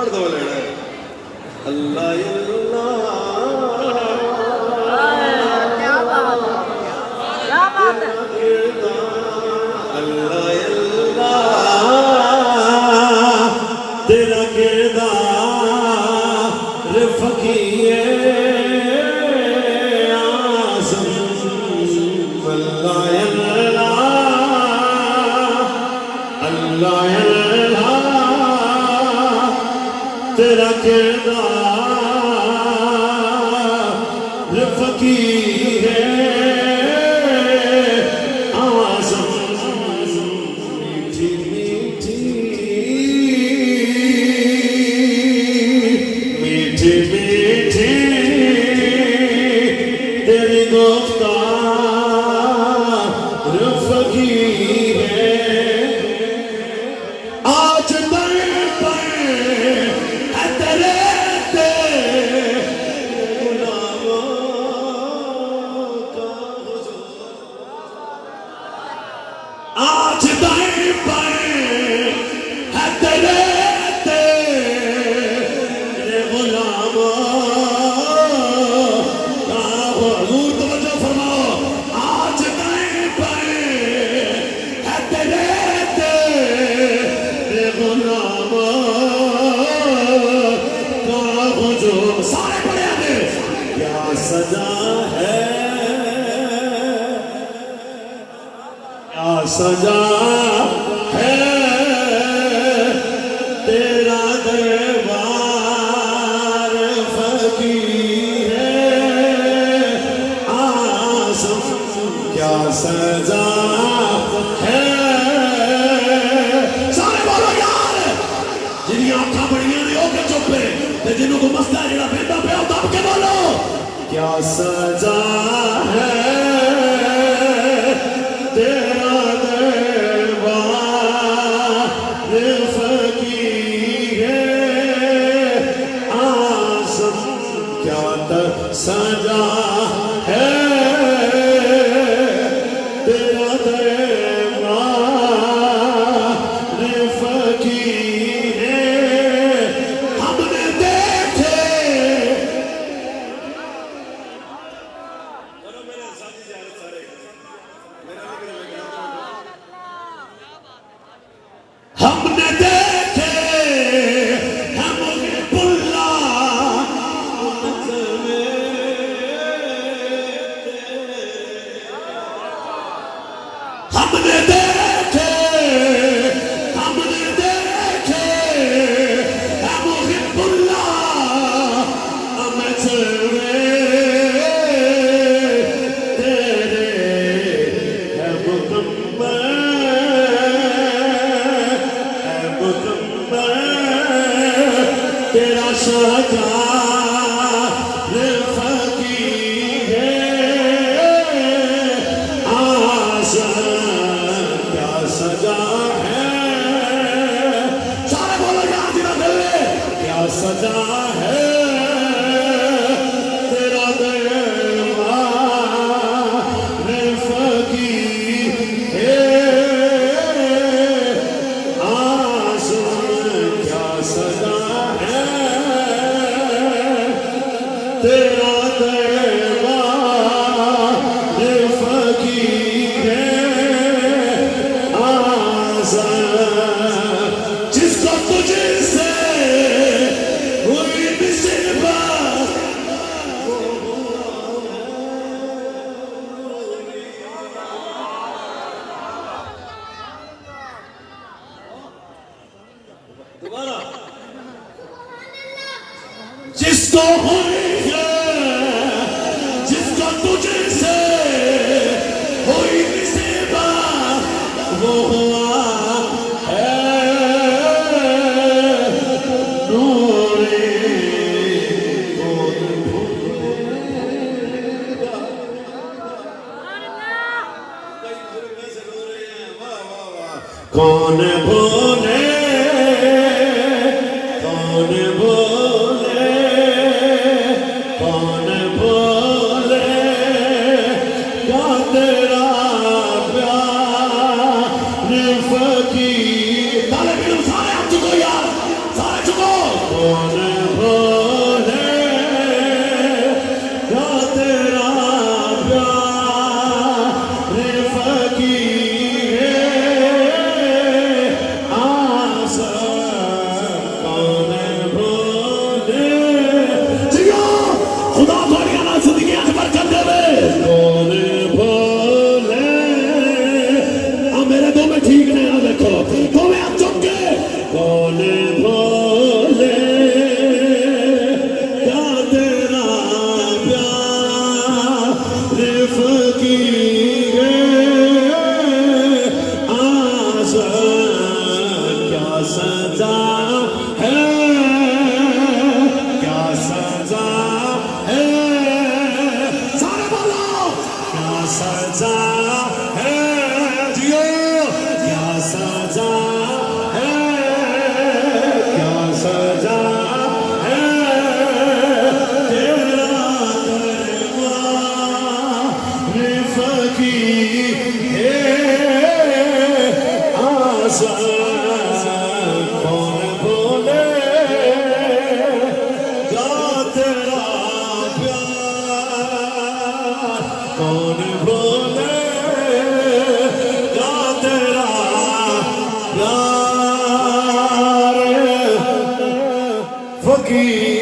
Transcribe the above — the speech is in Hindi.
पढ़ दो लेना अल्लाह तेरा किरदार फकीर आज़म अल्लाह अल्लाह तेरा किरदार फकीर आज़म मीठी मीठी मीठी मीठी तेरी गुफ्तार फकीर आज दर पर है तेरे गुलामों का हुजूर आज दर पर है तेरे गुलामों का हुजूर तवज्जो फरमाओ आज दर पर है तेरे गुलामों का हुजूर सारे पढ़े आगे क्या सजा है क्या सजा है तेरा दरबार फकीर आज़म क्या सजा है सारे बोलो यार जिन्हें आँखां बड़ियां ने होके चुप्पे ते जिन्हों को मसला जेड़ा बेटा पे दब के बोलो क्या सजा है तेरा दरबार फकीर आज़म क्या सजा है तेरा दरबार फकीर हमने देखे हमने देखे हम पुल्ला हमने देखे हम पुल्ला तेरे है मुकम्मल तेरा सरकार फकीर आज़म क्या सजा है सारे बोलो याद ना गले क्या सजा है तेरा दरबार फकीर आज़म क्या सजा है तेरा दरबार फकीर आज़म जिसको तुझसे हुई निस्बत दोबारा जिसको हुई है जिसको तुझसे हुई निस्बत वो हुआ है नूरे कौन भूले कौन भूले कौन भूले क्या तेरा प्यार फकीर सारे चुको यार सारे चुको कौन भूले क्या तेरा प्यार फकीर आसा कौन भूले जियो खुदा थोड़ी ना जिंदगी आज बरकत देवे कौन भूले मेरे दो में ठीक नहीं आ देखो तो मैं आप चुप के कौन भूले क्या तेरा प्यार फकीर आज़ा क्या सजा है क्या सजा है सारे बोलो क्या सजा है जियो क्या सजा है क्या सजा है तेरा दरबार फकीर आज़ा कौन भूले क्या तेरा प्यार कौन भूले क्या तेरा प्यार फकीर